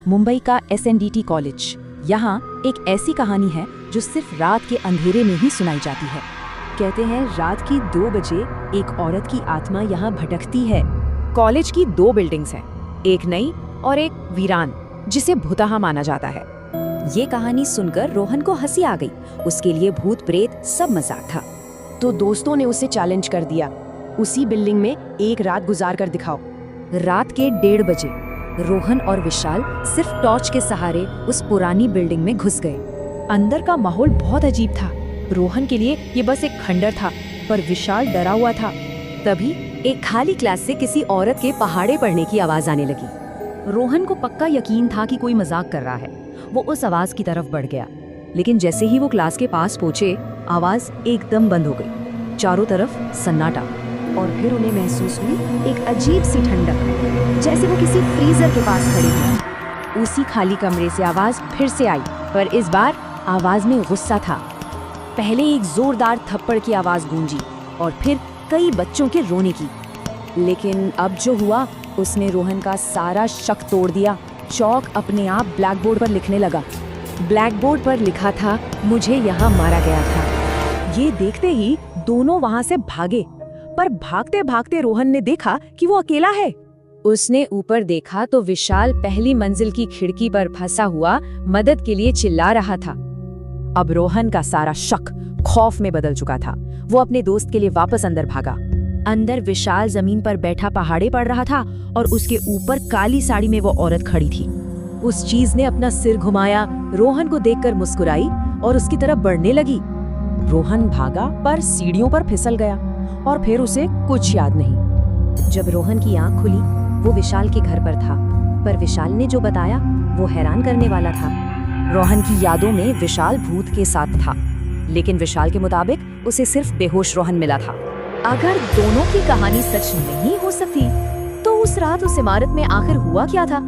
मुंबई का SNDT college. यहाँ एक ऐसी कहानी है जो सिर्फ रात के अंधेरे में ही सुनाई जाती है। कहते हैं रात की 2 बजे एक औरत की आत्मा यहाँ भटकती है। कॉलेज की 2 बिल्डिंग्स हैं, एक नई और एक वीरान, जिसे भुतहा माना जाता है। ये कहानी सुनकर रोहन को हंसी आ गई। उसके लिए भूत प्रेत सब मजाक था। तो दोस्तों ने उसे चैलेंज कर दिया, उसी बिल्डिंग में एक रात गुजार कर दिखाओ। रात के 1:30 बजे रोहन और विशाल सिर्फ टॉर्च के सहारे उस पुरानी बिल्डिंग में घुस गए। अंदर का माहौल बहुत अजीब था। रोहन के लिए ये बस एक खंडर था, पर विशाल डरा हुआ था। तभी एक खाली क्लास से किसी औरत के पहाड़े पड़ने की आवाज आने लगी। रोहन को पक्का यकीन था कि कोई मजाक कर रहा है। वो उस आवाज की तरफ बढ़ गया, लेकिन जैसे ही वो क्लास के पास पहुंचे, आवाज एकदम बंद हो गई। चारों तरफ सन्नाटा, और फिर उन्हें महसूस हुई एक अजीब सी ठंडक, जैसे वो किसी फ्रीजर के पास खड़े थे। उसी खाली कमरे से आवाज फिर से आई, पर इस बार आवाज में गुस्सा था। पहले एक जोरदार थप्पड़ की आवाज गूंजी और फिर कई बच्चों के रोने की। लेकिन अब जो हुआ उसने रोहन का सारा शक तोड़ दिया। चौक अपने आप ब्लैक बोर्ड पर लिखने लगा। ब्लैक बोर्ड पर लिखा था, मुझे यहाँ मारा गया था। ये देखते ही दोनों वहाँ से भागे, पर भागते भागते रोहन ने देखा कि वो अकेला है। उसने ऊपर देखा तो विशाल पहली मंजिल की खिड़की पर फंसा हुआ मदद के लिए चिल्ला रहा था। अब रोहन का सारा शक खौफ में बदल चुका था। वो अपने दोस्त के लिए वापस अंदर भागा। अंदर विशाल जमीन पर बैठा पहाड़े पड़ रहा था और उसके ऊपर काली साड़ी में वो औरत खड़ी थी। उस चीज ने अपना सिर घुमाया, रोहन को देखकर मुस्कुराई और उसकी तरफ बढ़ने लगी। रोहन भागा, पर सीढ़ियों पर फिसल गया और फिर उसे कुछ याद नहीं। जब रोहन की आंख खुली, वो विशाल के घर पर था, पर विशाल ने जो बताया वो हैरान करने वाला था। रोहन की यादों में विशाल भूत के साथ था, लेकिन विशाल के मुताबिक उसे सिर्फ बेहोश रोहन मिला था। अगर दोनों की कहानी सच नहीं हो सकती, तो उस रात उस इमारत में आखिर हुआ क्या था?